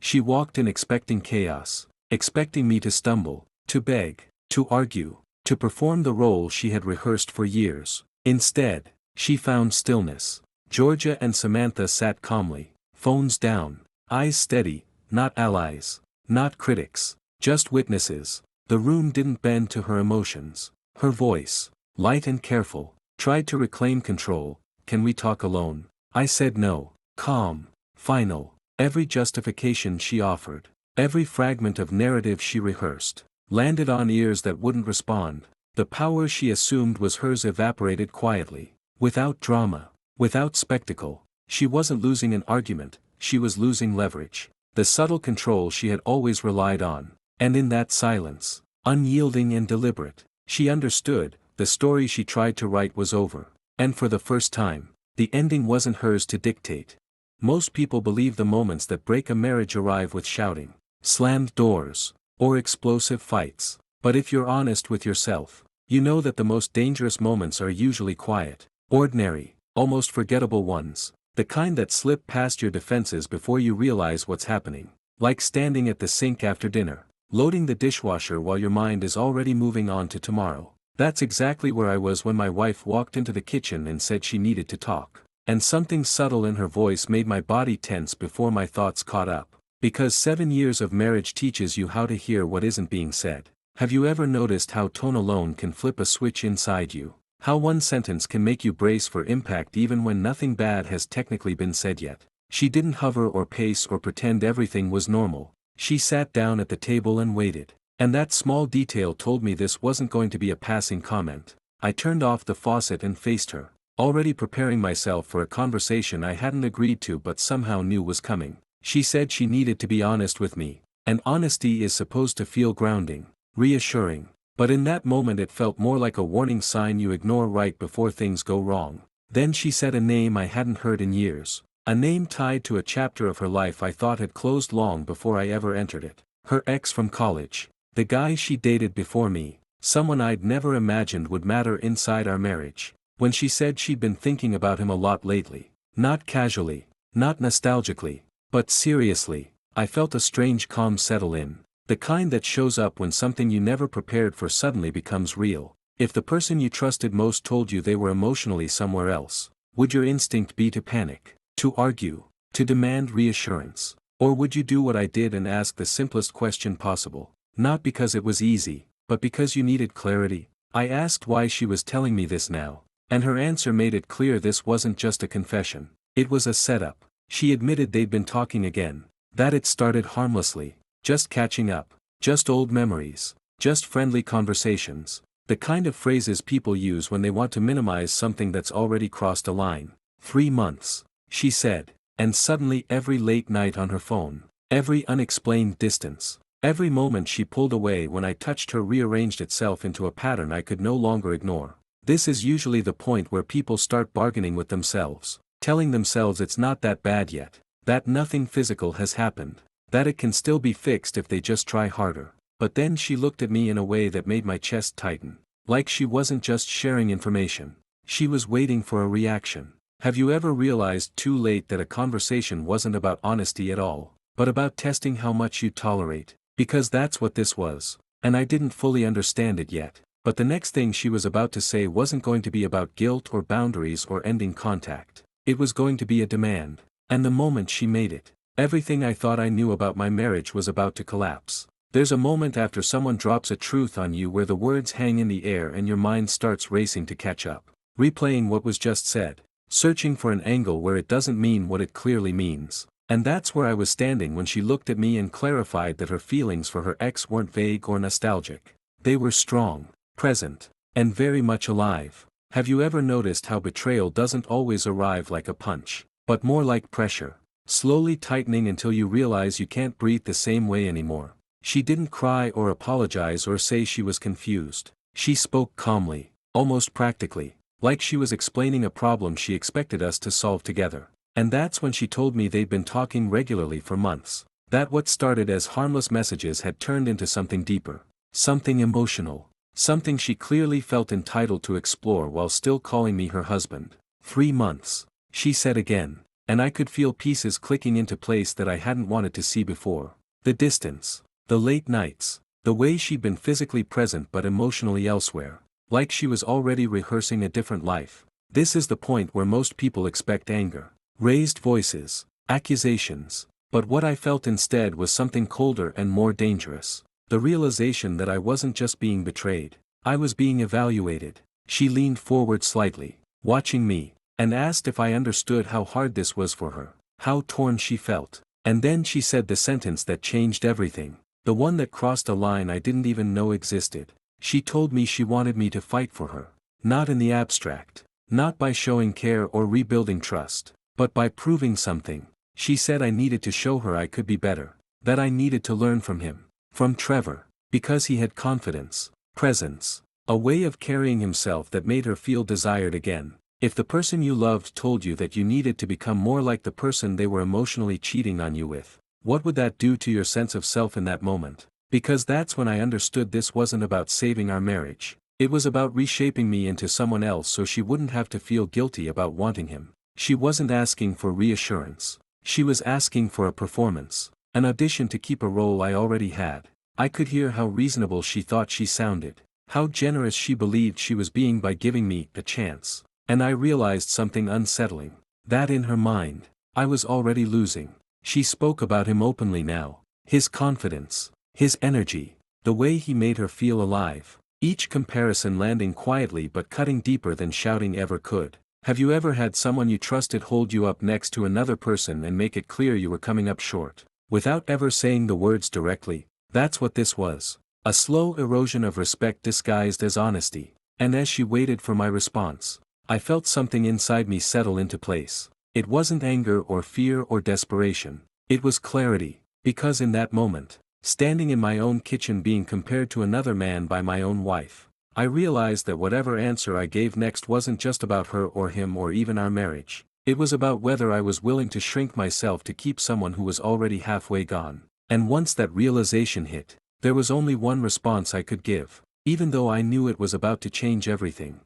She walked in expecting chaos, expecting me to stumble, to beg, to argue, to perform the role she had rehearsed for years. Instead, she found stillness. Georgia and Samantha sat calmly, phones down, eyes steady, not allies, not critics, just witnesses. The room didn't bend to her emotions. Her voice, light and careful, tried to reclaim control. "Can we talk alone?" I said no. Calm, final. Every justification she offered, every fragment of narrative she rehearsed, landed on ears that wouldn't respond. The power she assumed was hers evaporated quietly, without drama, without spectacle. She wasn't losing an argument, she was losing leverage, the subtle control she had always relied on. And in that silence, unyielding and deliberate, she understood, the story she tried to write was over. And for the first time, the ending wasn't hers to dictate. Most people believe the moments that break a marriage arrive with shouting, slammed doors, or explosive fights. But if you're honest with yourself, you know that the most dangerous moments are usually quiet, ordinary, almost forgettable ones, the kind that slip past your defenses before you realize what's happening. Like standing at the sink after dinner, loading the dishwasher while your mind is already moving on to tomorrow. That's exactly where I was when my wife walked into the kitchen and said she needed to talk. And something subtle in her voice made my body tense before my thoughts caught up. Because 7 years of marriage teaches you how to hear what isn't being said. Have you ever noticed how tone alone can flip a switch inside you? How one sentence can make you brace for impact even when nothing bad has technically been said yet? She didn't hover or pace or pretend everything was normal. She sat down at the table and waited. And that small detail told me this wasn't going to be a passing comment. I turned off the faucet and faced her, already preparing myself for a conversation I hadn't agreed to but somehow knew was coming. She said she needed to be honest with me, and honesty is supposed to feel grounding, reassuring. But in that moment it felt more like a warning sign you ignore right before things go wrong. Then she said a name I hadn't heard in years, a name tied to a chapter of her life I thought had closed long before I ever entered it. Her ex from college, the guy she dated before me, someone I'd never imagined would matter inside our marriage. When she said she'd been thinking about him a lot lately, not casually, not nostalgically, but seriously, I felt a strange calm settle in, the kind that shows up when something you never prepared for suddenly becomes real. If the person you trusted most told you they were emotionally somewhere else, would your instinct be to panic, to argue, to demand reassurance? Or would you do what I did and ask the simplest question possible? Not because it was easy, but because you needed clarity. I asked why she was telling me this now, and her answer made it clear this wasn't just a confession. It was a setup. She admitted they'd been talking again, that it started harmlessly, just catching up, just old memories, just friendly conversations, the kind of phrases people use when they want to minimize something that's already crossed a line. 3 months, she said, and suddenly every late night on her phone, every unexplained distance, every moment she pulled away when I touched her rearranged itself into a pattern I could no longer ignore. This is usually the point where people start bargaining with themselves, telling themselves it's not that bad yet, that nothing physical has happened, that it can still be fixed if they just try harder. But then she looked at me in a way that made my chest tighten, like she wasn't just sharing information, she was waiting for a reaction. Have you ever realized too late that a conversation wasn't about honesty at all, but about testing how much you tolerate? Because that's what this was, and I didn't fully understand it yet. But the next thing she was about to say wasn't going to be about guilt or boundaries or ending contact. It was going to be a demand. And the moment she made it, everything I thought I knew about my marriage was about to collapse. There's a moment after someone drops a truth on you where the words hang in the air and your mind starts racing to catch up, replaying what was just said, searching for an angle where it doesn't mean what it clearly means. And that's where I was standing when she looked at me and clarified that her feelings for her ex weren't vague or nostalgic. They were strong, present, and very much alive. Have you ever noticed how betrayal doesn't always arrive like a punch, but more like pressure, slowly tightening until you realize you can't breathe the same way anymore? She didn't cry or apologize or say she was confused. She spoke calmly, almost practically, like she was explaining a problem she expected us to solve together. And that's when she told me they'd been talking regularly for months. That what started as harmless messages had turned into something deeper, something emotional. Something she clearly felt entitled to explore while still calling me her husband. 3 months, she said again, and I could feel pieces clicking into place that I hadn't wanted to see before. The distance, the late nights, the way she'd been physically present but emotionally elsewhere, like she was already rehearsing a different life. This is the point where most people expect anger, raised voices, accusations, but what I felt instead was something colder and more dangerous. The realization that I wasn't just being betrayed, I was being evaluated. She leaned forward slightly, watching me, and asked if I understood how hard this was for her, how torn she felt. And then she said the sentence that changed everything, the one that crossed a line I didn't even know existed. She told me she wanted me to fight for her, not in the abstract, not by showing care or rebuilding trust, but by proving something. She said I needed to show her I could be better, that I needed to learn from him, from Trevor, because he had confidence, presence, a way of carrying himself that made her feel desired again. If the person you loved told you that you needed to become more like the person they were emotionally cheating on you with, what would that do to your sense of self in that moment? Because that's when I understood this wasn't about saving our marriage. It was about reshaping me into someone else so she wouldn't have to feel guilty about wanting him. She wasn't asking for reassurance. She was asking for a performance, an audition to keep a role I already had. I could hear how reasonable she thought she sounded, how generous she believed she was being by giving me a chance. And I realized something unsettling, that in her mind, I was already losing. She spoke about him openly now, his confidence, his energy, the way he made her feel alive, each comparison landing quietly but cutting deeper than shouting ever could. Have you ever had someone you trusted hold you up next to another person and make it clear you were coming up short, without ever saying the words directly? That's what this was. A slow erosion of respect disguised as honesty. And as she waited for my response, I felt something inside me settle into place. It wasn't anger or fear or desperation. It was clarity, because in that moment, standing in my own kitchen being compared to another man by my own wife, I realized that whatever answer I gave next wasn't just about her or him or even our marriage. It was about whether I was willing to shrink myself to keep someone who was already halfway gone. And once that realization hit, there was only one response I could give, even though I knew it was about to change everything.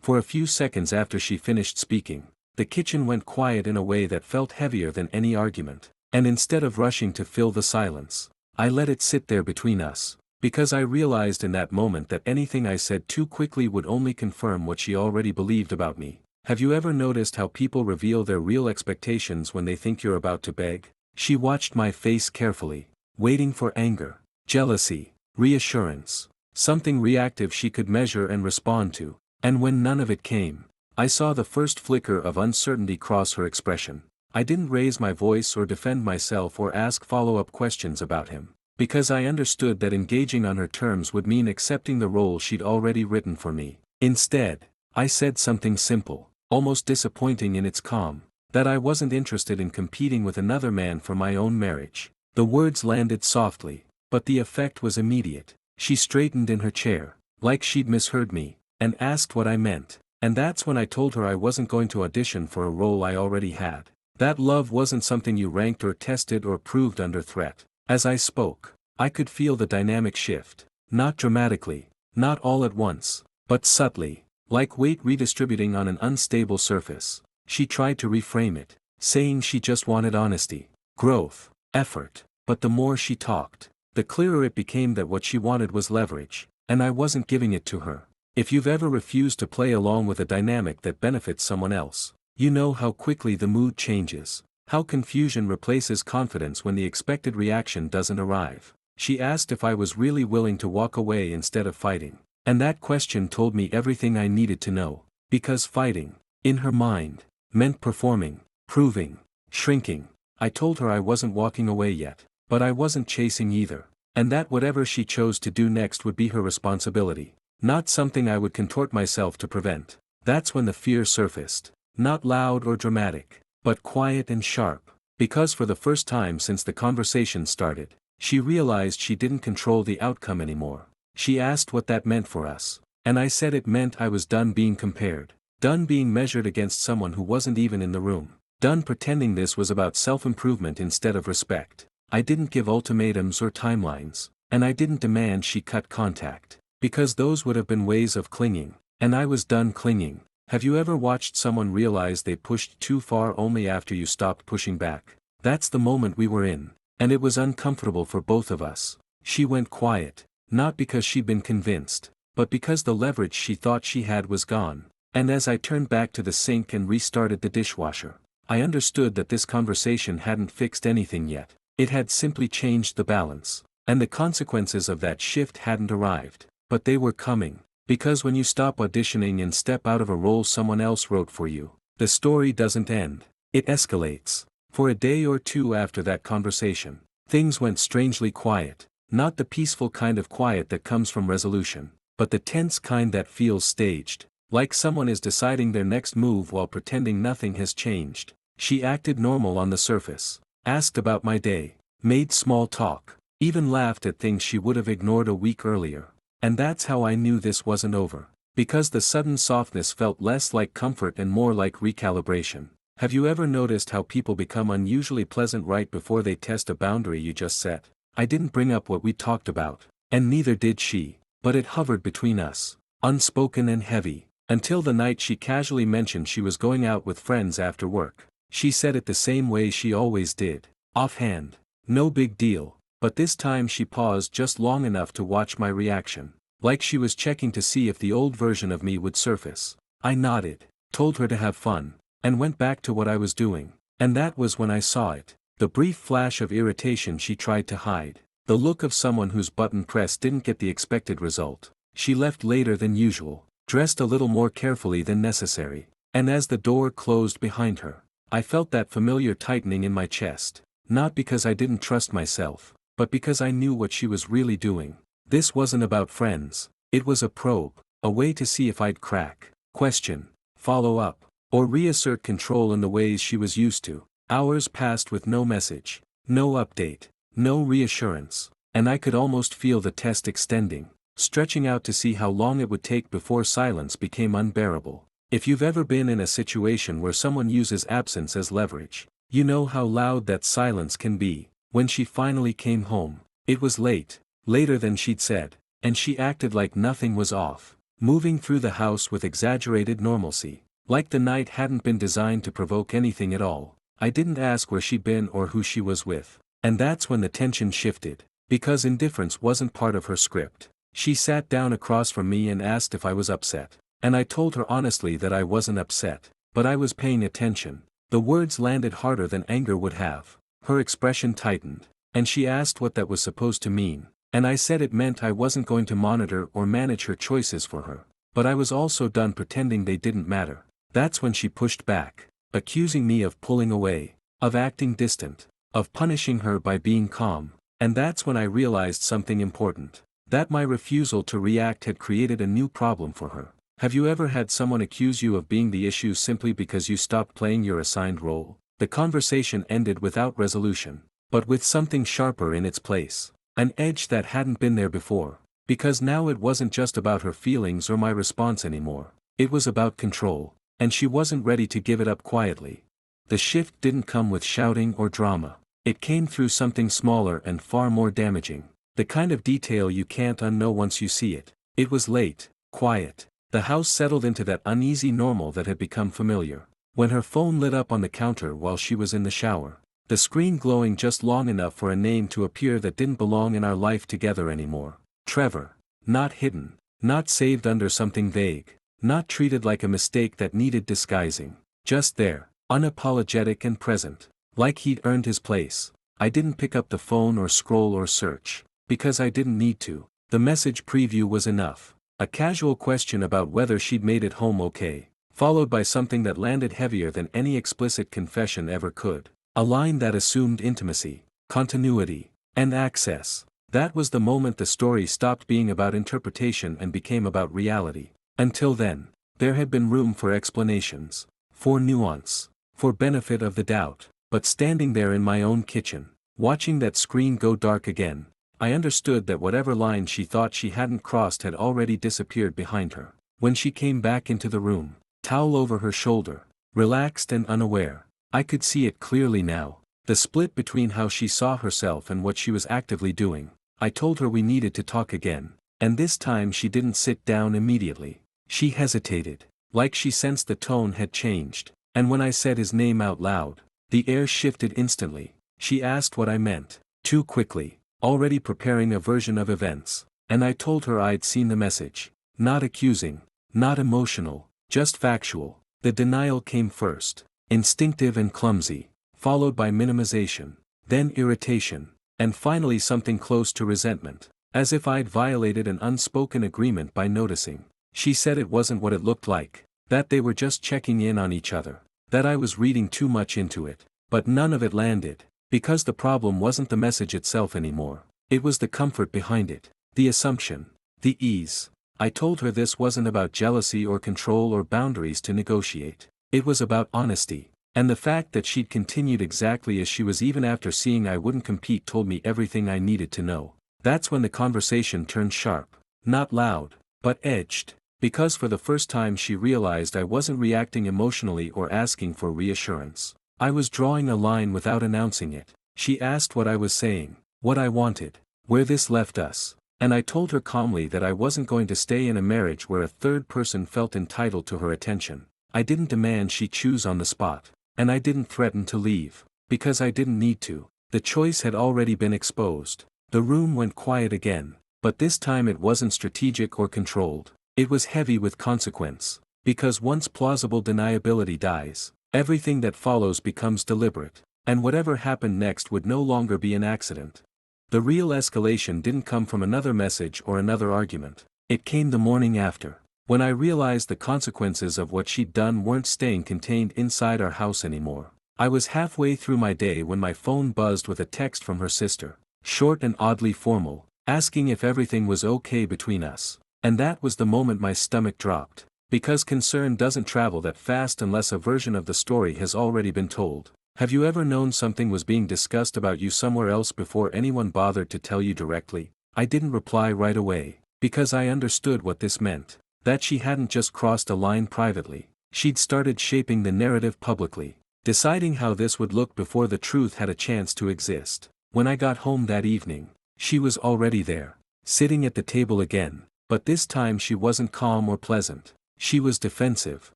For a few seconds after she finished speaking, the kitchen went quiet in a way that felt heavier than any argument, and instead of rushing to fill the silence, I let it sit there between us, because I realized in that moment that anything I said too quickly would only confirm what she already believed about me. Have you ever noticed how people reveal their real expectations when they think you're about to beg? She watched my face carefully, waiting for anger, jealousy, reassurance, something reactive she could measure and respond to. And when none of it came, I saw the first flicker of uncertainty cross her expression. I didn't raise my voice or defend myself or ask follow-up questions about him, because I understood that engaging on her terms would mean accepting the role she'd already written for me. Instead, I said something simple, almost disappointing in its calm, that I wasn't interested in competing with another man for my own marriage. The words landed softly, but the effect was immediate. She straightened in her chair, like she'd misheard me, and asked what I meant. And that's when I told her I wasn't going to audition for a role I already had. That love wasn't something you ranked or tested or proved under threat. As I spoke, I could feel the dynamic shift, not dramatically, not all at once, but subtly, like weight redistributing on an unstable surface. She tried to reframe it, saying she just wanted honesty, growth, effort, but the more she talked, the clearer it became that what she wanted was leverage, and I wasn't giving it to her. If you've ever refused to play along with a dynamic that benefits someone else, you know how quickly the mood changes, how confusion replaces confidence when the expected reaction doesn't arrive. She asked if I was really willing to walk away instead of fighting, and that question told me everything I needed to know, because fighting, in her mind, meant performing, proving, shrinking. I told her I wasn't walking away yet, but I wasn't chasing either, and that whatever she chose to do next would be her responsibility. Not something I would contort myself to prevent. That's when the fear surfaced, not loud or dramatic, but quiet and sharp, because for the first time since the conversation started, she realized she didn't control the outcome anymore. She asked what that meant for us, and I said it meant I was done being compared, done being measured against someone who wasn't even in the room, done pretending this was about self-improvement instead of respect. I didn't give ultimatums or timelines, and I didn't demand she cut contact, because those would have been ways of clinging, and I was done clinging. Have you ever watched someone realize they pushed too far only after you stopped pushing back? That's the moment we were in, and it was uncomfortable for both of us. She went quiet, not because she'd been convinced, but because the leverage she thought she had was gone. And as I turned back to the sink and restarted the dishwasher, I understood that this conversation hadn't fixed anything yet. It had simply changed the balance, and the consequences of that shift hadn't arrived, but they were coming. Because when you stop auditioning and step out of a role someone else wrote for you, the story doesn't end. It escalates. For a day or two after that conversation, things went strangely quiet, not the peaceful kind of quiet that comes from resolution, but the tense kind that feels staged, like someone is deciding their next move while pretending nothing has changed. She acted normal on the surface, asked about my day, made small talk, even laughed at things she would have ignored a week earlier. And that's how I knew this wasn't over. Because the sudden softness felt less like comfort and more like recalibration. Have you ever noticed how people become unusually pleasant right before they test a boundary you just set? I didn't bring up what we talked about, and neither did she, but it hovered between us, unspoken and heavy, until the night she casually mentioned she was going out with friends after work. She said it the same way she always did, offhand, no big deal. But this time she paused just long enough to watch my reaction, like she was checking to see if the old version of me would surface. I nodded, told her to have fun, and went back to what I was doing. And that was when I saw it, the brief flash of irritation she tried to hide, the look of someone whose button press didn't get the expected result. She left later than usual, dressed a little more carefully than necessary, and as the door closed behind her, I felt that familiar tightening in my chest, not because I didn't trust myself, but because I knew what she was really doing. This wasn't about friends, it was a probe, a way to see if I'd crack, question, follow up, or reassert control in the ways she was used to. Hours passed with no message, no update, no reassurance, and I could almost feel the test extending, stretching out to see how long it would take before silence became unbearable. If you've ever been in a situation where someone uses absence as leverage, you know how loud that silence can be. When she finally came home, it was late, later than she'd said, and she acted like nothing was off, moving through the house with exaggerated normalcy, like the night hadn't been designed to provoke anything at all. I didn't ask where she'd been or who she was with, and that's when the tension shifted, because indifference wasn't part of her script. She sat down across from me and asked if I was upset, and I told her honestly that I wasn't upset, but I was paying attention. The words landed harder than anger would have. Her expression tightened, and she asked what that was supposed to mean, and I said it meant I wasn't going to monitor or manage her choices for her, but I was also done pretending they didn't matter. That's when she pushed back, accusing me of pulling away, of acting distant, of punishing her by being calm, and that's when I realized something important, that my refusal to react had created a new problem for her. Have you ever had someone accuse you of being the issue simply because you stopped playing your assigned role? The conversation ended without resolution, but with something sharper in its place, an edge that hadn't been there before, because now it wasn't just about her feelings or my response anymore, it was about control, and she wasn't ready to give it up quietly. The shift didn't come with shouting or drama, it came through something smaller and far more damaging, the kind of detail you can't unknow once you see it. It was late, quiet, the house settled into that uneasy normal that had become familiar. When her phone lit up on the counter while she was in the shower, the screen glowing just long enough for a name to appear that didn't belong in our life together anymore. Trevor. Not hidden, not saved under something vague, not treated like a mistake that needed disguising, just there, unapologetic and present, like he'd earned his place. I didn't pick up the phone or scroll or search, because I didn't need to. The message preview was enough, a casual question about whether she'd made it home okay, followed by something that landed heavier than any explicit confession ever could. A line that assumed intimacy, continuity, and access. That was the moment the story stopped being about interpretation and became about reality. Until then, there had been room for explanations, for nuance, for benefit of the doubt, but standing there in my own kitchen, watching that screen go dark again, I understood that whatever line she thought she hadn't crossed had already disappeared behind her. When she came back into the room, towel over her shoulder, relaxed and unaware, I could see it clearly now, the split between how she saw herself and what she was actively doing. I told her we needed to talk again, and this time she didn't sit down immediately. She hesitated, like she sensed the tone had changed, and when I said his name out loud, the air shifted instantly. She asked what I meant, too quickly, already preparing a version of events, and I told her I'd seen the message. Not accusing, not emotional, just factual. The denial came first, instinctive and clumsy, followed by minimization, then irritation, and finally something close to resentment, as if I'd violated an unspoken agreement by noticing. She said it wasn't what it looked like, that they were just checking in on each other, that I was reading too much into it, but none of it landed, because the problem wasn't the message itself anymore, it was the comfort behind it, the assumption, the ease. I told her this wasn't about jealousy or control or boundaries to negotiate, it was about honesty, and the fact that she'd continued exactly as she was even after seeing I wouldn't compete told me everything I needed to know. That's when the conversation turned sharp, not loud, but edged. Because for the first time she realized I wasn't reacting emotionally or asking for reassurance. I was drawing a line without announcing it. She asked what I was saying, what I wanted, where this left us, and I told her calmly that I wasn't going to stay in a marriage where a third person felt entitled to her attention. I didn't demand she choose on the spot, and I didn't threaten to leave, because I didn't need to. The choice had already been exposed. The room went quiet again, but this time it wasn't strategic or controlled. It was heavy with consequence, because once plausible deniability dies, everything that follows becomes deliberate, and whatever happened next would no longer be an accident. The real escalation didn't come from another message or another argument. It came the morning after, when I realized the consequences of what she'd done weren't staying contained inside our house anymore. I was halfway through my day when my phone buzzed with a text from her sister, short and oddly formal, asking if everything was okay between us. And that was the moment my stomach dropped, because concern doesn't travel that fast unless a version of the story has already been told. Have you ever known something was being discussed about you somewhere else before anyone bothered to tell you directly? I didn't reply right away, because I understood what this meant, that she hadn't just crossed a line privately, she'd started shaping the narrative publicly, deciding how this would look before the truth had a chance to exist. When I got home that evening, she was already there, sitting at the table again. But this time she wasn't calm or pleasant. She was defensive,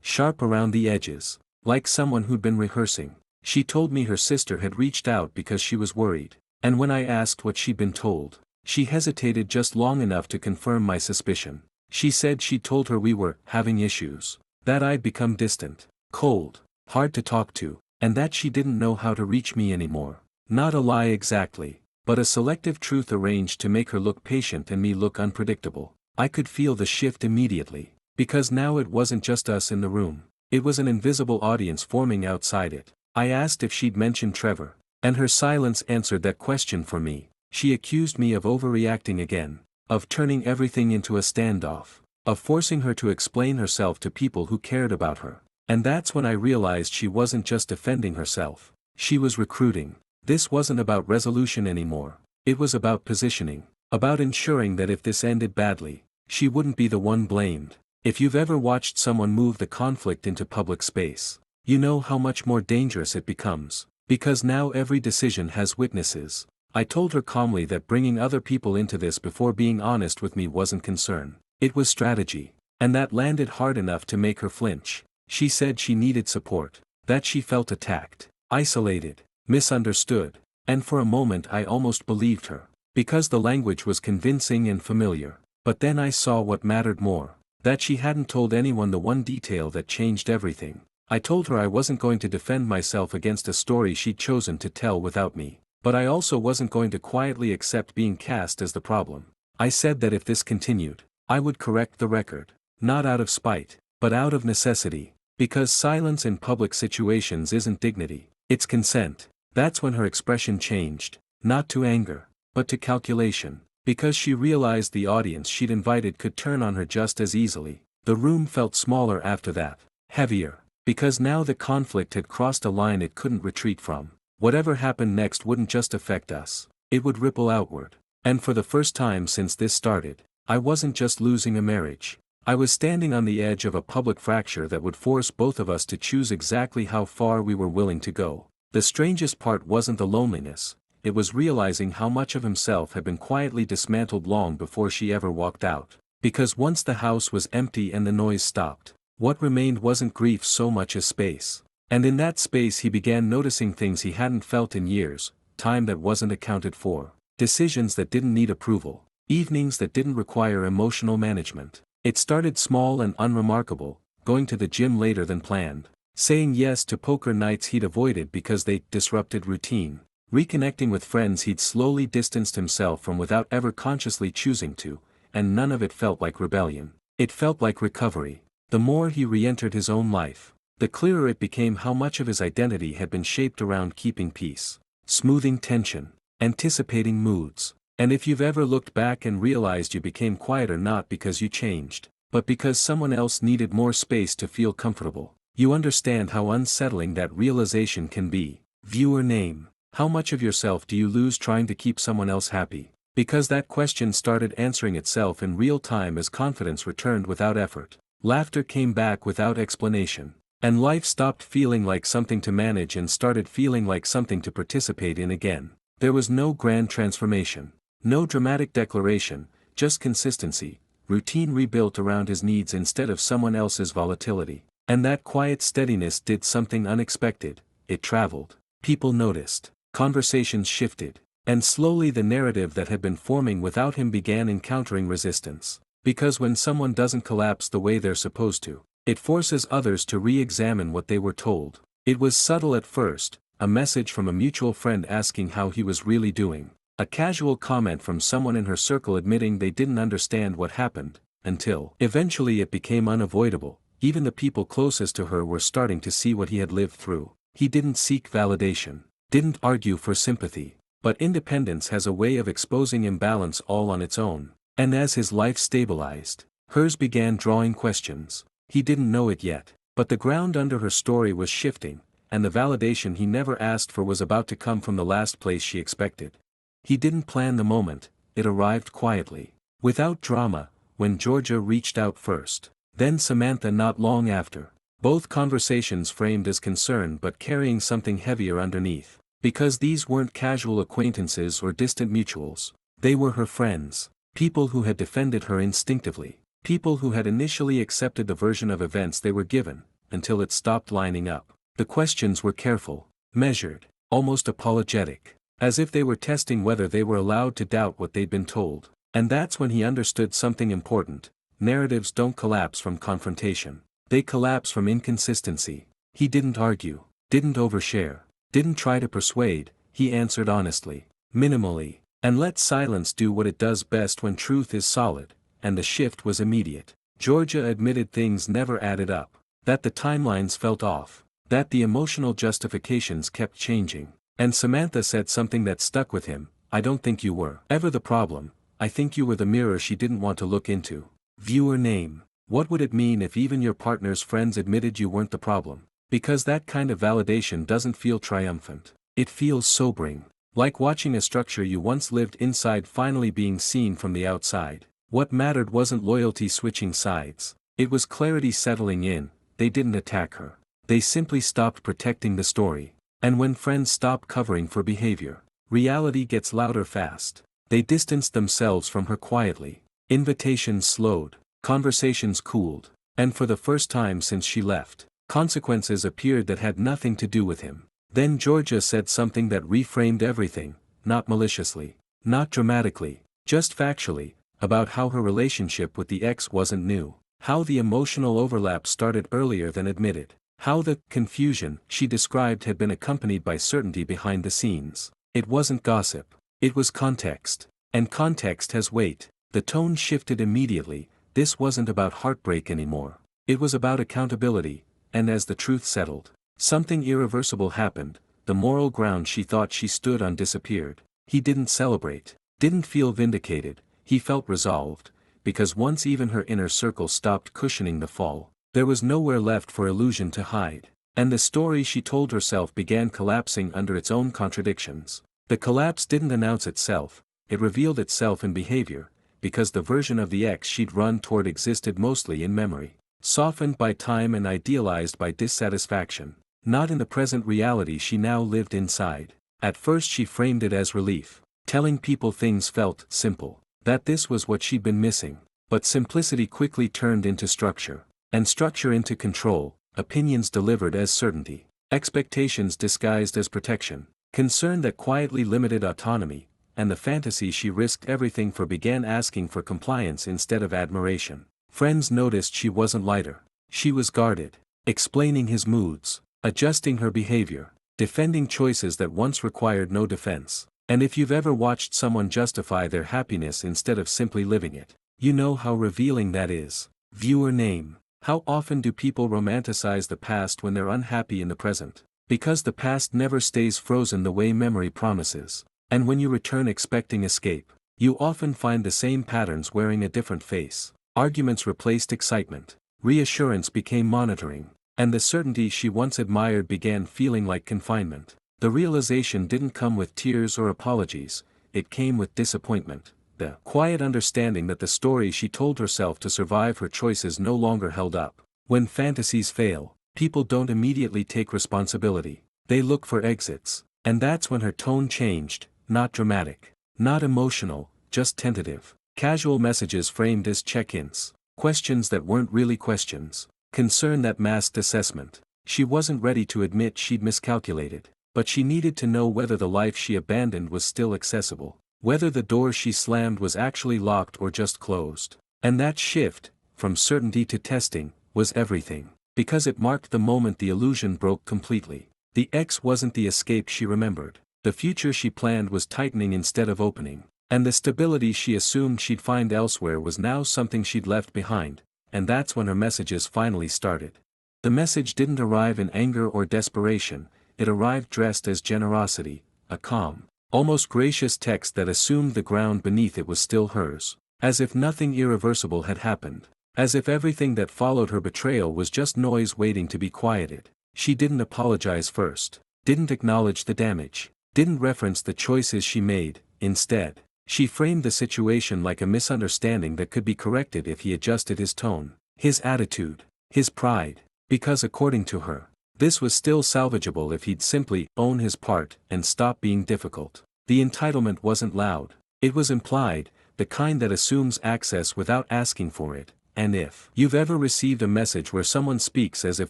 sharp around the edges, like someone who'd been rehearsing. She told me her sister had reached out because she was worried, and when I asked what she'd been told, she hesitated just long enough to confirm my suspicion. She said she'd told her we were having issues, that I'd become distant, cold, hard to talk to, and that she didn't know how to reach me anymore. Not a lie exactly, but a selective truth arranged to make her look patient and me look unpredictable. I could feel the shift immediately, because now it wasn't just us in the room, it was an invisible audience forming outside it. I asked if she'd mentioned Trevor, and her silence answered that question for me. She accused me of overreacting again, of turning everything into a standoff, of forcing her to explain herself to people who cared about her. And that's when I realized she wasn't just defending herself, she was recruiting. This wasn't about resolution anymore, it was about positioning, about ensuring that if this ended badly, she wouldn't be the one blamed. If you've ever watched someone move the conflict into public space, you know how much more dangerous it becomes, because now every decision has witnesses. I told her calmly that bringing other people into this before being honest with me wasn't concern, it was strategy, and that landed hard enough to make her flinch. She said she needed support, that she felt attacked, isolated, misunderstood, and for a moment I almost believed her, because the language was convincing and familiar. But then I saw what mattered more, that she hadn't told anyone the one detail that changed everything. I told her I wasn't going to defend myself against a story she'd chosen to tell without me, but I also wasn't going to quietly accept being cast as the problem. I said that if this continued, I would correct the record, not out of spite, but out of necessity, because silence in public situations isn't dignity, it's consent. That's when her expression changed, not to anger, but to calculation. Because she realized the audience she'd invited could turn on her just as easily. The room felt smaller after that, heavier, because now the conflict had crossed a line it couldn't retreat from. Whatever happened next wouldn't just affect us, it would ripple outward. And for the first time since this started, I wasn't just losing a marriage. I was standing on the edge of a public fracture that would force both of us to choose exactly how far we were willing to go. The strangest part wasn't the loneliness. It was realizing how much of himself had been quietly dismantled long before she ever walked out. Because once the house was empty and the noise stopped, What remained wasn't grief so much as space. And in that space he began noticing things he hadn't felt in years, time that wasn't accounted for, decisions that didn't need approval, evenings that didn't require emotional management. It started small and unremarkable, going to the gym later than planned, saying yes to poker nights he'd avoided because they disrupted routine, reconnecting with friends he'd slowly distanced himself from without ever consciously choosing to, and none of it felt like rebellion. It felt like recovery. The more he re-entered his own life, the clearer it became how much of his identity had been shaped around keeping peace, smoothing tension, anticipating moods. And if you've ever looked back and realized you became quieter not because you changed, but because someone else needed more space to feel comfortable, you understand how unsettling that realization can be. Viewer name: how much of yourself do you lose trying to keep someone else happy? Because that question started answering itself in real time as confidence returned without effort, laughter came back without explanation, and life stopped feeling like something to manage and started feeling like something to participate in again. There was no grand transformation, no dramatic declaration, just consistency, routine rebuilt around his needs instead of someone else's volatility. And that quiet steadiness did something unexpected. It traveled. People noticed. Conversations shifted. And slowly the narrative that had been forming without him began encountering resistance. Because when someone doesn't collapse the way they're supposed to, it forces others to re-examine what they were told. It was subtle at first, a message from a mutual friend asking how he was really doing, a casual comment from someone in her circle admitting they didn't understand what happened, until eventually it became unavoidable. Even the people closest to her were starting to see what he had lived through. He didn't seek validation, didn't argue for sympathy, but independence has a way of exposing imbalance all on its own. And as his life stabilized, hers began drawing questions. He didn't know it yet, but the ground under her story was shifting, and the validation he never asked for was about to come from the last place she expected. He didn't plan the moment, it arrived quietly, without drama, when Georgia reached out first. Then Samantha not long after, both conversations framed as concern but carrying something heavier underneath. Because these weren't casual acquaintances or distant mutuals, they were her friends, people who had defended her instinctively, people who had initially accepted the version of events they were given, until it stopped lining up. The questions were careful, measured, almost apologetic, as if they were testing whether they were allowed to doubt what they'd been told. And that's when he understood something important. Narratives don't collapse from confrontation. They collapse from inconsistency. He didn't argue, didn't overshare, didn't try to persuade, he answered honestly, minimally, and let silence do what it does best when truth is solid, and the shift was immediate. Georgia admitted things never added up, that the timelines felt off, that the emotional justifications kept changing, and Samantha said something that stuck with him: "I don't think you were ever the problem, I think you were the mirror she didn't want to look into." Viewer name: what would it mean if even your partner's friends admitted you weren't the problem? Because that kind of validation doesn't feel triumphant. It feels sobering. Like watching a structure you once lived inside finally being seen from the outside. What mattered wasn't loyalty switching sides. It was clarity settling in. They didn't attack her. They simply stopped protecting the story. And when friends stop covering for behavior, reality gets louder fast. They distanced themselves from her quietly. Invitations slowed, conversations cooled, and for the first time since she left, consequences appeared that had nothing to do with him. Then Georgia said something that reframed everything, not maliciously, not dramatically, just factually, about how her relationship with the ex wasn't new, how the emotional overlap started earlier than admitted, how the confusion she described had been accompanied by certainty behind the scenes. It wasn't gossip, it was context, and context has weight. The tone shifted immediately. This wasn't about heartbreak anymore. It was about accountability, and as the truth settled, something irreversible happened. The moral ground she thought she stood on disappeared. He didn't celebrate, didn't feel vindicated, he felt resolved, because once even her inner circle stopped cushioning the fall, there was nowhere left for illusion to hide. And the story she told herself began collapsing under its own contradictions. The collapse didn't announce itself, it revealed itself in behavior, because the version of the ex she'd run toward existed mostly in memory, softened by time and idealized by dissatisfaction, not in the present reality she now lived inside. At first she framed it as relief, telling people things felt simple, that this was what she'd been missing, but simplicity quickly turned into structure, and structure into control, opinions delivered as certainty, expectations disguised as protection, concern that quietly limited autonomy, and the fantasy she risked everything for began asking for compliance instead of admiration. Friends noticed she wasn't lighter. She was guarded, explaining his moods, adjusting her behavior, defending choices that once required no defense. And if you've ever watched someone justify their happiness instead of simply living it, you know how revealing that is. Viewer name. How often do people romanticize the past when they're unhappy in the present? Because the past never stays frozen the way memory promises. And when you return expecting escape, you often find the same patterns wearing a different face. Arguments replaced excitement. Reassurance became monitoring. And the certainty she once admired began feeling like confinement. The realization didn't come with tears or apologies, it came with disappointment. The quiet understanding that the story she told herself to survive her choices no longer held up. When fantasies fail, people don't immediately take responsibility. They look for exits. And that's when her tone changed, not dramatic, not emotional, just tentative. Casual messages framed as check-ins. Questions that weren't really questions. Concern that masked assessment. She wasn't ready to admit she'd miscalculated, but she needed to know whether the life she abandoned was still accessible, whether the door she slammed was actually locked or just closed. And that shift, from certainty to testing, was everything, because it marked the moment the illusion broke completely. The X wasn't the escape she remembered. The future she planned was tightening instead of opening, and the stability she assumed she'd find elsewhere was now something she'd left behind. And that's when her messages finally started. The message didn't arrive in anger or desperation, it arrived dressed as generosity, a calm, almost gracious text that assumed the ground beneath it was still hers, as if nothing irreversible had happened, as if everything that followed her betrayal was just noise waiting to be quieted. She didn't apologize first, didn't acknowledge the damage, didn't reference the choices she made. Instead, she framed the situation like a misunderstanding that could be corrected if he adjusted his tone, his attitude, his pride, because according to her, this was still salvageable if he'd simply own his part and stop being difficult. The entitlement wasn't loud, it was implied, the kind that assumes access without asking for it. And if you've ever received a message where someone speaks as if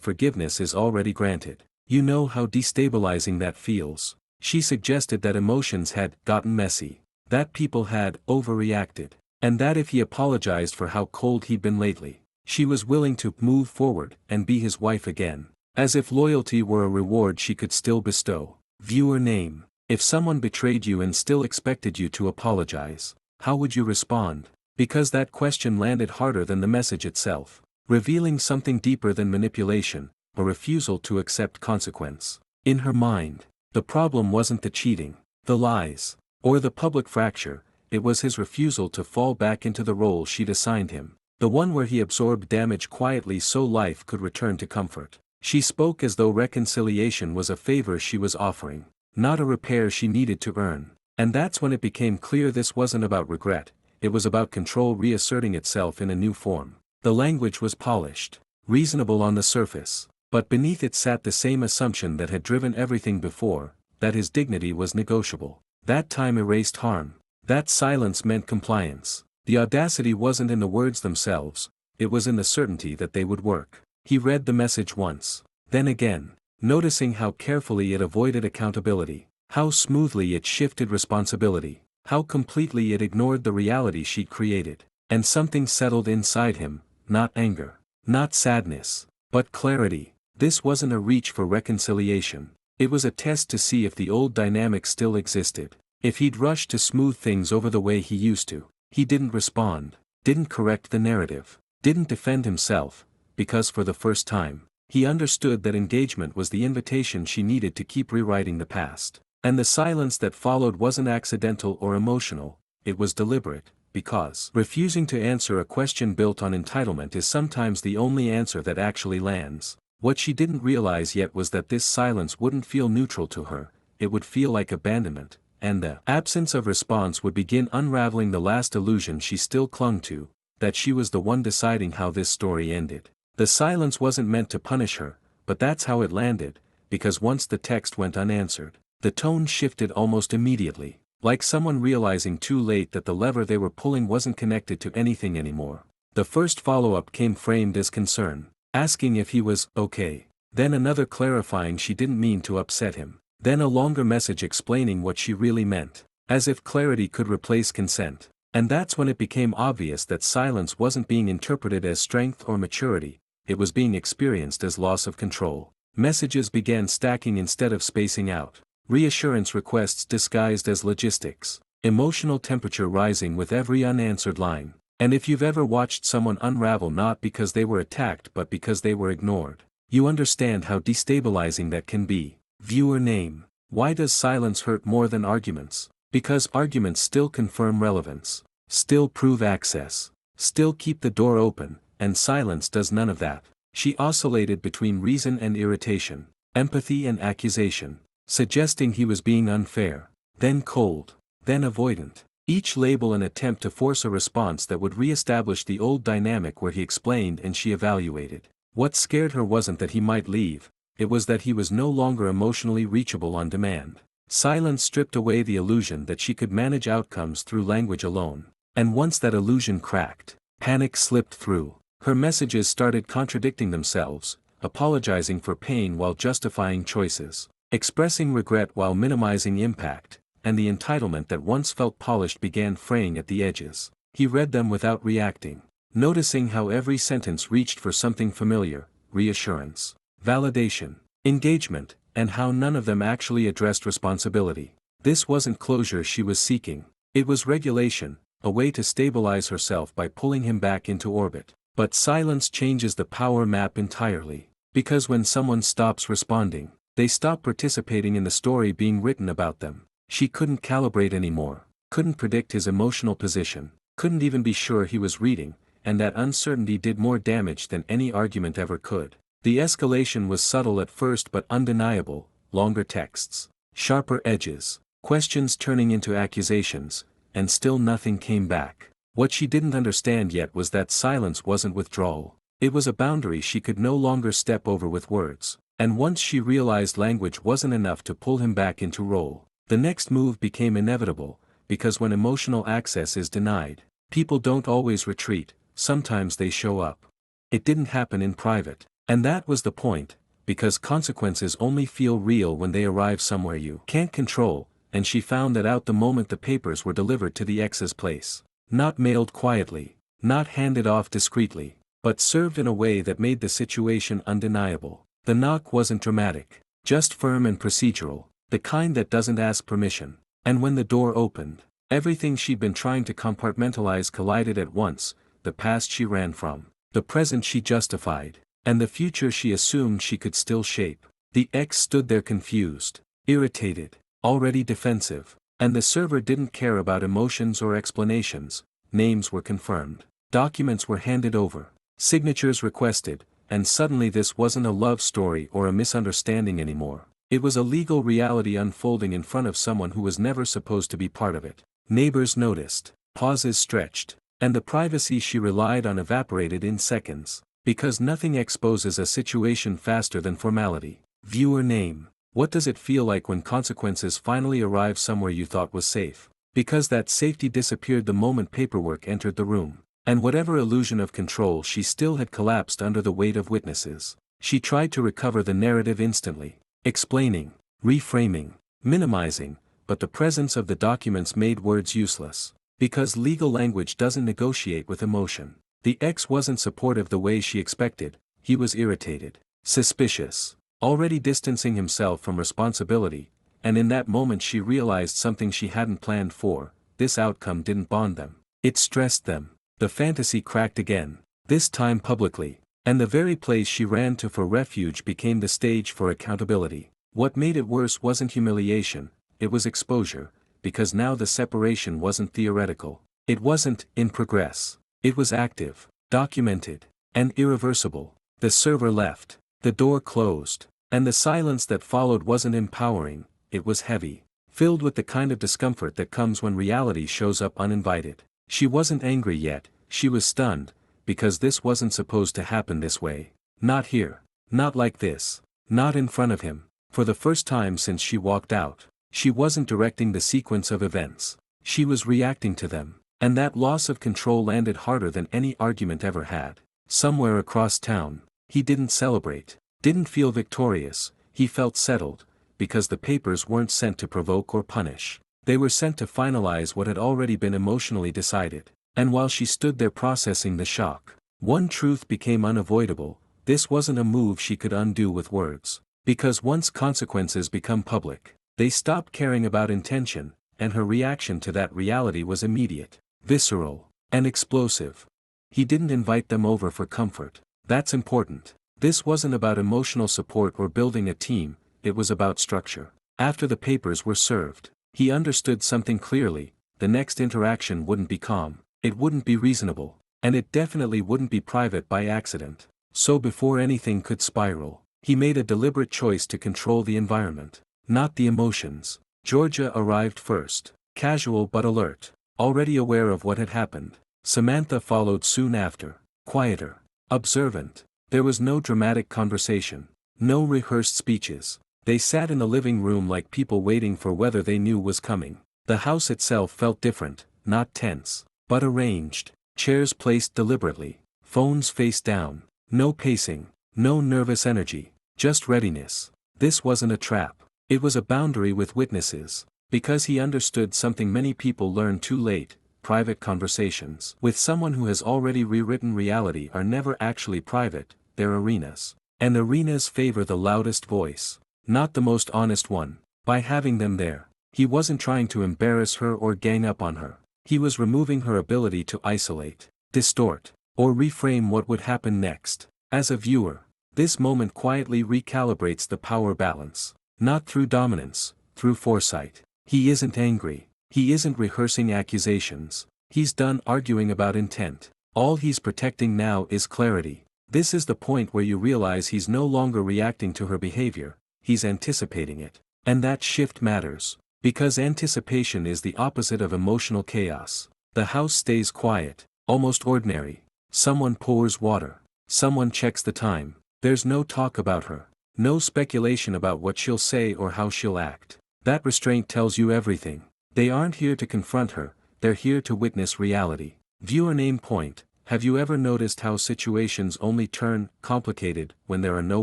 forgiveness is already granted, you know how destabilizing that feels. She suggested that emotions had gotten messy, that people had overreacted, and that if he apologized for how cold he'd been lately, she was willing to move forward and be his wife again, as if loyalty were a reward she could still bestow. Viewer name. If someone betrayed you and still expected you to apologize, how would you respond? Because that question landed harder than the message itself, revealing something deeper than manipulation, a refusal to accept consequence. In her mind, the problem wasn't the cheating, the lies, or the public fracture, it was his refusal to fall back into the role she'd assigned him, the one where he absorbed damage quietly so life could return to comfort. She spoke as though reconciliation was a favor she was offering, not a repair she needed to earn. And that's when it became clear this wasn't about regret, it was about control reasserting itself in a new form. The language was polished, reasonable on the surface, but beneath it sat the same assumption that had driven everything before, that his dignity was negotiable. That time erased harm. That silence meant compliance. The audacity wasn't in the words themselves, it was in the certainty that they would work. He read the message once, then again, noticing how carefully it avoided accountability, how smoothly it shifted responsibility, how completely it ignored the reality she'd created. And something settled inside him, not anger, not sadness, but clarity. This wasn't a reach for reconciliation. It was a test to see if the old dynamic still existed. If he'd rushed to smooth things over the way he used to. He didn't respond, didn't correct the narrative, didn't defend himself, because for the first time, he understood that engagement was the invitation she needed to keep rewriting the past. And the silence that followed wasn't accidental or emotional, it was deliberate, because refusing to answer a question built on entitlement is sometimes the only answer that actually lands. What she didn't realize yet was that this silence wouldn't feel neutral to her, it would feel like abandonment, and the absence of response would begin unraveling the last illusion she still clung to, that she was the one deciding how this story ended. The silence wasn't meant to punish her, but that's how it landed, because once the text went unanswered, the tone shifted almost immediately, like someone realizing too late that the lever they were pulling wasn't connected to anything anymore. The first follow-up came framed as concern. asking if he was okay. Then another clarifying she didn't mean to upset him. Then a longer message explaining what she really meant. As if clarity could replace consent. And that's when it became obvious that silence wasn't being interpreted as strength or maturity, it was being experienced as loss of control. Messages began stacking instead of spacing out. Reassurance requests disguised as logistics. Emotional temperature rising with every unanswered line. And if you've ever watched someone unravel not because they were attacked but because they were ignored, you understand how destabilizing that can be. Viewer name. Why does silence hurt more than arguments? Because arguments still confirm relevance, still prove access, still keep the door open, and silence does none of that. She oscillated between reason and irritation, empathy and accusation, suggesting he was being unfair, then cold, then avoidant. Each label an attempt to force a response that would re-establish the old dynamic where he explained and she evaluated. What scared her wasn't that he might leave, it was that he was no longer emotionally reachable on demand. Silence stripped away the illusion that she could manage outcomes through language alone. And once that illusion cracked, panic slipped through. Her messages started contradicting themselves, apologizing for pain while justifying choices, expressing regret while minimizing impact, and the entitlement that once felt polished began fraying at the edges. He read them without reacting, noticing how every sentence reached for something familiar: reassurance, validation, engagement, and how none of them actually addressed responsibility. This wasn't closure she was seeking, it was regulation, a way to stabilize herself by pulling him back into orbit. But silence changes the power map entirely, because when someone stops responding, they stop participating in the story being written about them. She couldn't calibrate anymore, couldn't predict his emotional position, couldn't even be sure he was reading, and that uncertainty did more damage than any argument ever could. The escalation was subtle at first but undeniable: longer texts, sharper edges, questions turning into accusations, and still nothing came back. What she didn't understand yet was that silence wasn't withdrawal. It was a boundary she could no longer step over with words. And once she realized language wasn't enough to pull him back into role, the next move became inevitable, because when emotional access is denied, people don't always retreat, sometimes they show up. It didn't happen in private. And that was the point, because consequences only feel real when they arrive somewhere you can't control, and she found that out the moment the papers were delivered to the ex's place. Not mailed quietly, not handed off discreetly, but served in a way that made the situation undeniable. The knock wasn't dramatic, just firm and procedural, the kind that doesn't ask permission. And when the door opened, everything she'd been trying to compartmentalize collided at once: the past she ran from, the present she justified, and the future she assumed she could still shape. The ex stood there confused, irritated, already defensive, and the server didn't care about emotions or explanations. Names were confirmed, documents were handed over, signatures requested, and suddenly this wasn't a love story or a misunderstanding anymore. It was a legal reality unfolding in front of someone who was never supposed to be part of it. Neighbors noticed, pauses stretched, and the privacy she relied on evaporated in seconds. Because nothing exposes a situation faster than formality. Viewer name. What does it feel like when consequences finally arrive somewhere you thought was safe? Because that safety disappeared the moment paperwork entered the room. And whatever illusion of control she still had collapsed under the weight of witnesses. She tried to recover the narrative instantly, explaining, reframing, minimizing, but the presence of the documents made words useless. Because legal language doesn't negotiate with emotion. The ex wasn't supportive the way she expected, he was irritated, suspicious, already distancing himself from responsibility, and in that moment she realized something she hadn't planned for: this outcome didn't bond them, it stressed them. The fantasy cracked again, this time publicly, and the very place she ran to for refuge became the stage for accountability. What made it worse wasn't humiliation, it was exposure, because now the separation wasn't theoretical, it wasn't in progress. It was active, documented, and irreversible. The server left, the door closed, and the silence that followed wasn't empowering, it was heavy, filled with the kind of discomfort that comes when reality shows up uninvited. She wasn't angry yet, she was stunned, because this wasn't supposed to happen this way. Not here, not like this, not in front of him. For the first time since she walked out, she wasn't directing the sequence of events, she was reacting to them. And that loss of control landed harder than any argument ever had. Somewhere across town, He didn't celebrate, didn't feel victorious, he felt settled, because the papers weren't sent to provoke or punish. They were sent to finalize what had already been emotionally decided. And while she stood there processing the shock, one truth became unavoidable: this wasn't a move she could undo with words. Because once consequences become public, they stopped caring about intention, and her reaction to that reality was immediate, visceral, and explosive. He didn't invite them over for comfort. That's important. This wasn't about emotional support or building a team, it was about structure. After the papers were served, he understood something clearly: the next interaction wouldn't be calm, it wouldn't be reasonable, and it definitely wouldn't be private by accident. So before anything could spiral, he made a deliberate choice to control the environment, not the emotions. Georgia arrived first, casual but alert, already aware of what had happened. Samantha followed soon after, quieter, observant. There was no dramatic conversation, no rehearsed speeches. They sat in the living room like people waiting for weather they knew was coming. The house itself felt different, not tense, but arranged, chairs placed deliberately, phones face down, no pacing, no nervous energy, just readiness. This wasn't a trap. It was a boundary with witnesses, because he understood something many people learn too late: private conversations with someone who has already rewritten reality are never actually private, they're arenas. And arenas favor the loudest voice, not the most honest one. By having them there, he wasn't trying to embarrass her or gang up on her. He was removing her ability to isolate, distort, or reframe what would happen next. As a viewer, this moment quietly recalibrates the power balance. Not through dominance, through foresight. He isn't angry. He isn't rehearsing accusations. He's done arguing about intent. All he's protecting now is clarity. This is the point where you realize he's no longer reacting to her behavior, he's anticipating it. And that shift matters, because anticipation is the opposite of emotional chaos. The house stays quiet, almost ordinary. Someone pours water. Someone checks the time. There's no talk about her. No speculation about what she'll say or how she'll act. That restraint tells you everything. They aren't here to confront her, they're here to witness reality. Viewer name point: have you ever noticed how situations only turn complicated when there are no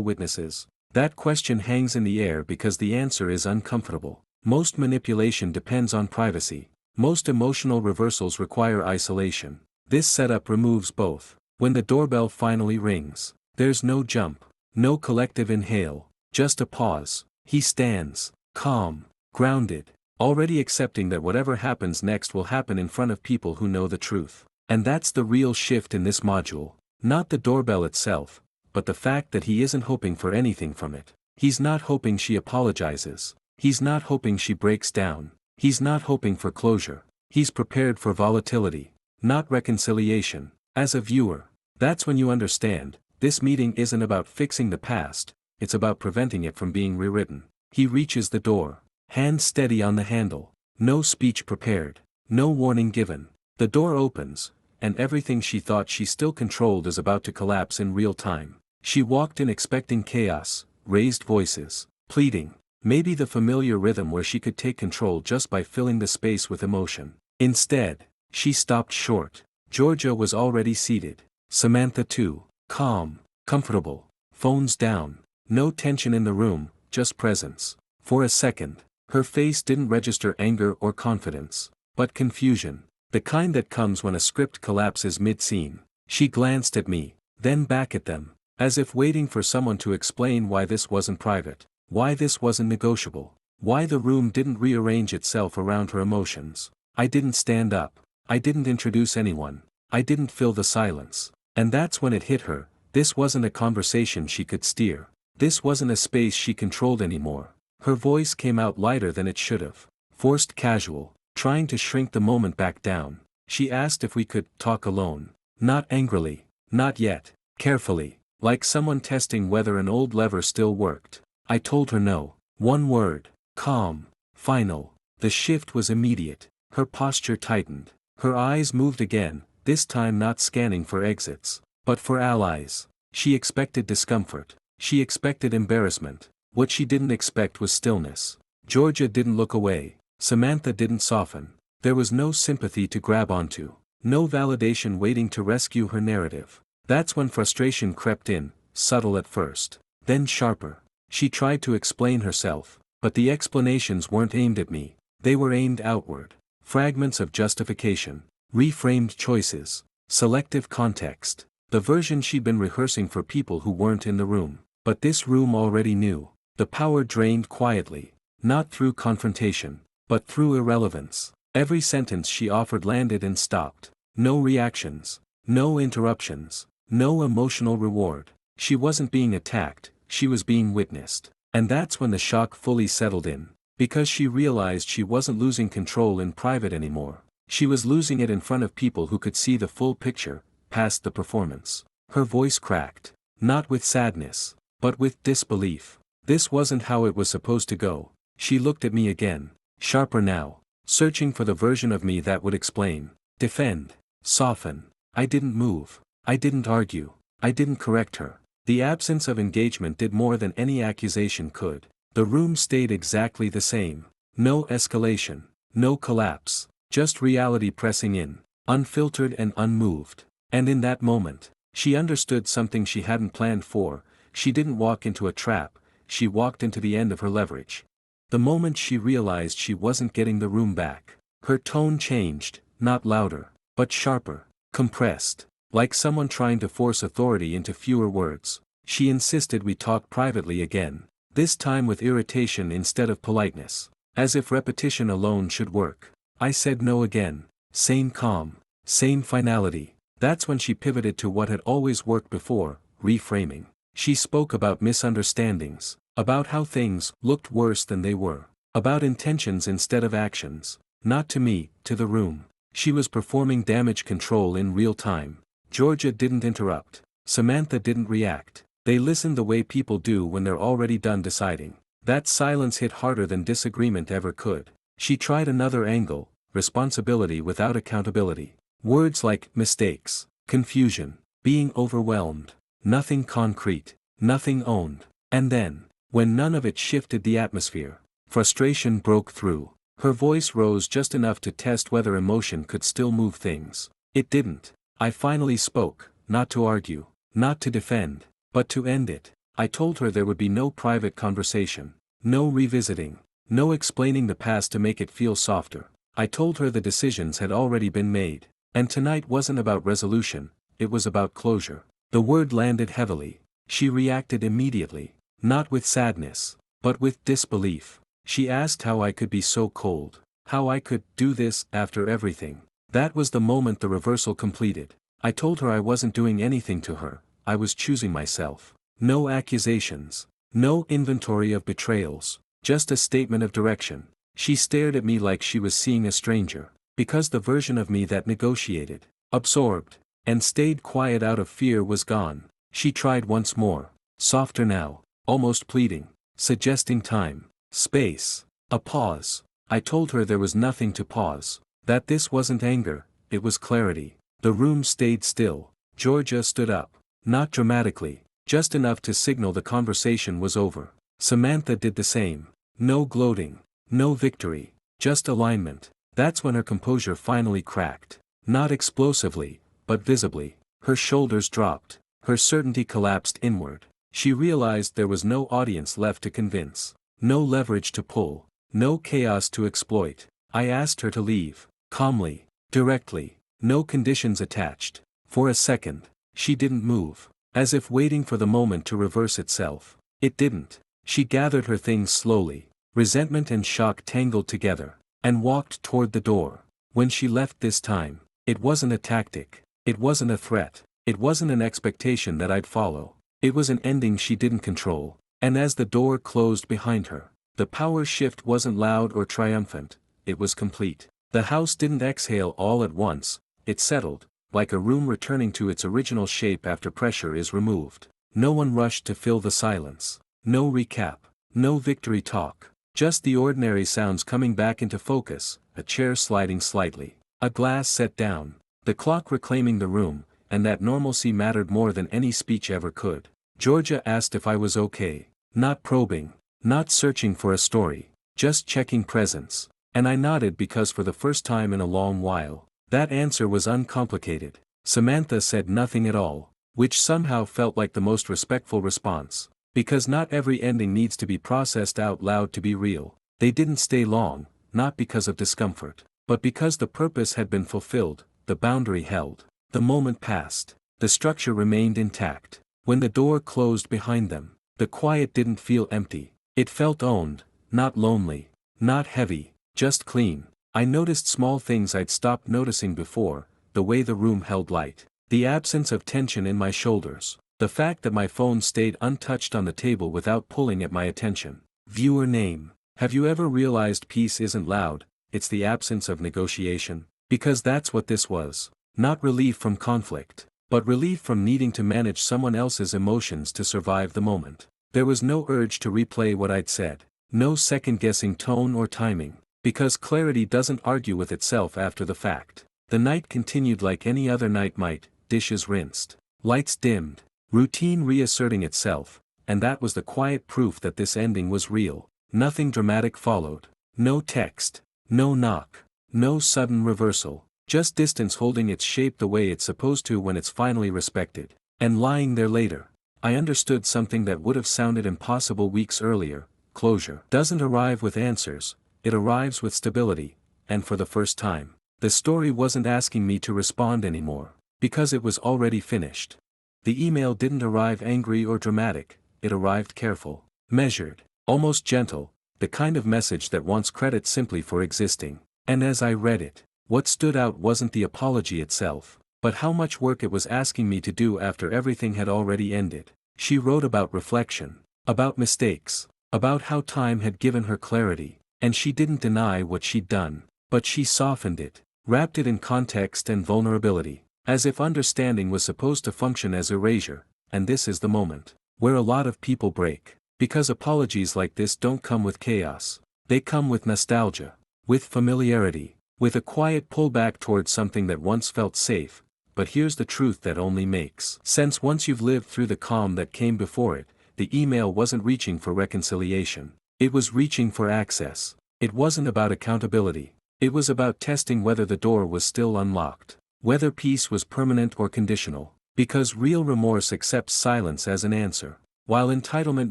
witnesses? That question hangs in the air because the answer is uncomfortable. Most manipulation depends on privacy. Most emotional reversals require isolation. This setup removes both. When the doorbell finally rings, there's no jump, no collective inhale, just a pause. He stands, calm, grounded, already accepting that whatever happens next will happen in front of people who know the truth. And that's the real shift in this module. Not the doorbell itself, but the fact that he isn't hoping for anything from it. He's not hoping she apologizes. He's not hoping she breaks down. He's not hoping for closure. He's prepared for volatility, not reconciliation. As a viewer, that's when you understand, this meeting isn't about fixing the past, it's about preventing it from being rewritten. He reaches the door, hand steady on the handle, no speech prepared, no warning given. The door opens, and everything she thought she still controlled is about to collapse in real time. She walked in expecting chaos, raised voices, pleading, maybe the familiar rhythm where she could take control just by filling the space with emotion. Instead, she stopped short. Georgia was already seated. Samantha too, calm, comfortable, phones down, no tension in the room, just presence. For a second, her face didn't register anger or confidence, but confusion, the kind that comes when a script collapses mid-scene. She glanced at me, then back at them, as if waiting for someone to explain why this wasn't private, why this wasn't negotiable, why the room didn't rearrange itself around her emotions. I didn't stand up. I didn't introduce anyone. I didn't fill the silence. And that's when it hit her: this wasn't a conversation she could steer. This wasn't a space she controlled anymore. Her voice came out lighter than it should have. Forced casual, trying to shrink the moment back down. She asked if we could talk alone. Not angrily. Not yet. Carefully, like someone testing whether an old lever still worked. I told her no. One word. Calm. Final. The shift was immediate. Her posture tightened. Her eyes moved again, this time not scanning for exits, but for allies. She expected discomfort. She expected embarrassment. What she didn't expect was stillness. Georgia didn't look away. Samantha didn't soften. There was no sympathy to grab onto. No validation waiting to rescue her narrative. That's when frustration crept in, subtle at first, then sharper. She tried to explain herself, but the explanations weren't aimed at me, they were aimed outward. Fragments of justification, reframed choices, selective context, the version she'd been rehearsing for people who weren't in the room. But this room already knew. The power drained quietly, not through confrontation, but through irrelevance. Every sentence she offered landed and stopped. No reactions, no interruptions, no emotional reward. She wasn't being attacked, she was being witnessed. And that's when the shock fully settled in. Because she realized she wasn't losing control in private anymore. She was losing it in front of people who could see the full picture, past the performance. Her voice cracked, not with sadness, but with disbelief. This wasn't how it was supposed to go. She looked at me again, sharper now, searching for the version of me that would explain, defend, soften. I didn't move. I didn't argue. I didn't correct her. The absence of engagement did more than any accusation could. The room stayed exactly the same. No escalation, no collapse, just reality pressing in, unfiltered and unmoved. And in that moment, she understood something she hadn't planned for. She didn't walk into a trap, she walked into the end of her leverage. The moment she realized she wasn't getting the room back, her tone changed, not louder, but sharper, compressed, like someone trying to force authority into fewer words. She insisted we talk privately again, this time with irritation instead of politeness, as if repetition alone should work. I said no again, same calm, same finality. That's when she pivoted to what had always worked before, reframing. She spoke about misunderstandings, about how things looked worse than they were, about intentions instead of actions, not to me, to the room. She was performing damage control in real time. Georgia didn't interrupt. Samantha didn't react. They listened the way people do when they're already done deciding. That silence hit harder than disagreement ever could. She tried another angle, responsibility without accountability. Words like mistakes, confusion, being overwhelmed. Nothing concrete, nothing owned. And then, when none of it shifted the atmosphere, frustration broke through. Her voice rose just enough to test whether emotion could still move things. It didn't. I finally spoke, not to argue, not to defend, but to end it. I told her there would be no private conversation, no revisiting, no explaining the past to make it feel softer. I told her the decisions had already been made, and tonight wasn't about resolution, it was about closure. The word landed heavily. She reacted immediately, not with sadness, but with disbelief. She asked how I could be so cold, how I could do this after everything. That was the moment the reversal completed. I told her I wasn't doing anything to her, I was choosing myself. No accusations, no inventory of betrayals, just a statement of direction. She stared at me like she was seeing a stranger, because the version of me that negotiated, absorbed, and stayed quiet out of fear was gone. She tried once more, softer now, almost pleading, suggesting time, space, a pause. I told her there was nothing to pause, that this wasn't anger, it was clarity. The room stayed still. Georgia stood up, not dramatically, just enough to signal the conversation was over. Samantha did the same. No gloating, no victory, just alignment. That's when her composure finally cracked. Not explosively, but visibly. Her shoulders dropped, her certainty collapsed inward. She realized there was no audience left to convince, no leverage to pull, no chaos to exploit. I asked her to leave, calmly, directly, no conditions attached. For a second, she didn't move, as if waiting for the moment to reverse itself. It didn't. She gathered her things slowly, resentment and shock tangled together, and walked toward the door. When she left this time, it wasn't a tactic. It wasn't a threat, it wasn't an expectation that I'd follow. It was an ending she didn't control, and as the door closed behind her, the power shift wasn't loud or triumphant, it was complete. The house didn't exhale all at once, it settled, like a room returning to its original shape after pressure is removed. No one rushed to fill the silence. No recap, no victory talk, just the ordinary sounds coming back into focus, a chair sliding slightly, a glass set down, the clock reclaiming the room, and that normalcy mattered more than any speech ever could. Georgia asked if I was okay, not probing, not searching for a story, just checking presence, and I nodded because for the first time in a long while, that answer was uncomplicated. Samantha said nothing at all, which somehow felt like the most respectful response. Because not every ending needs to be processed out loud to be real. They didn't stay long, not because of discomfort, but because the purpose had been fulfilled, the boundary held. The moment passed. The structure remained intact. When the door closed behind them, the quiet didn't feel empty. It felt owned, not lonely, not heavy, just clean. I noticed small things I'd stopped noticing before, the way the room held light, the absence of tension in my shoulders, the fact that my phone stayed untouched on the table without pulling at my attention. Viewer name. Have you ever realized peace isn't loud, it's the absence of negotiation? Because that's what this was. Not relief from conflict, but relief from needing to manage someone else's emotions to survive the moment. There was no urge to replay what I'd said, no second-guessing tone or timing, because clarity doesn't argue with itself after the fact. The night continued like any other night might, dishes rinsed, lights dimmed, routine reasserting itself, and that was the quiet proof that this ending was real. Nothing dramatic followed. No text, no knock, no sudden reversal, just distance holding its shape the way it's supposed to when it's finally respected. And lying there later, I understood something that would have sounded impossible weeks earlier. Closure doesn't arrive with answers, it arrives with stability, and for the first time, the story wasn't asking me to respond anymore, because it was already finished. The email didn't arrive angry or dramatic, it arrived careful, measured, almost gentle, the kind of message that wants credit simply for existing. And as I read it, what stood out wasn't the apology itself, but how much work it was asking me to do after everything had already ended. She wrote about reflection, about mistakes, about how time had given her clarity, and she didn't deny what she'd done, but she softened it, wrapped it in context and vulnerability, as if understanding was supposed to function as erasure. And this is the moment where a lot of people break. Because apologies like this don't come with chaos. They come with nostalgia, with familiarity, with a quiet pullback towards something that once felt safe. But here's the truth that only makes sense once you've lived through the calm that came before it. The email wasn't reaching for reconciliation. It was reaching for access. It wasn't about accountability. It was about testing whether the door was still unlocked, whether peace was permanent or conditional. Because real remorse accepts silence as an answer, while entitlement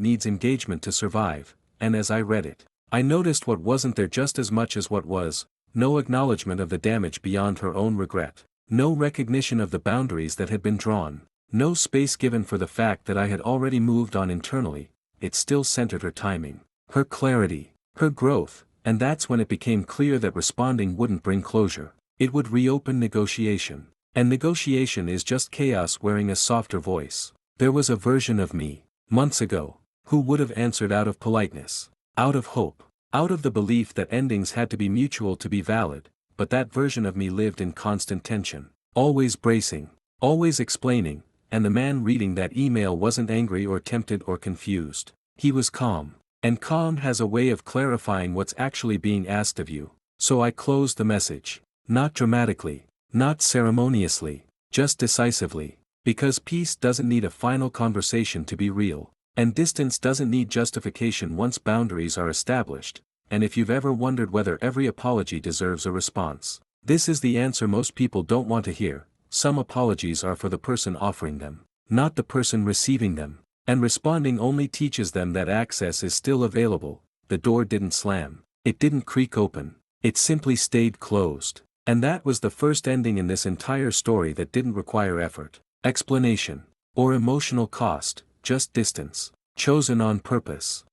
needs engagement to survive. And as I read it, I noticed what wasn't there just as much as what was. No acknowledgement of the damage beyond her own regret. No recognition of the boundaries that had been drawn. No space given for the fact that I had already moved on internally. It still centered her timing, her clarity, her growth, and that's when it became clear that responding wouldn't bring closure. It would reopen negotiation. And negotiation is just chaos wearing a softer voice. There was a version of me, months ago, who would have answered out of politeness, out of hope, out of the belief that endings had to be mutual to be valid, but that version of me lived in constant tension, always bracing, always explaining, and the man reading that email wasn't angry or tempted or confused. He was calm, and calm has a way of clarifying what's actually being asked of you. So I closed the message, not dramatically, not ceremoniously, just decisively. Because peace doesn't need a final conversation to be real, and distance doesn't need justification once boundaries are established. And if you've ever wondered whether every apology deserves a response, this is the answer most people don't want to hear. Some apologies are for the person offering them, not the person receiving them. And responding only teaches them that access is still available. The door didn't slam, it didn't creak open, it simply stayed closed. And that was the first ending in this entire story that didn't require effort, explanation, or emotional cost, just distance, chosen on purpose.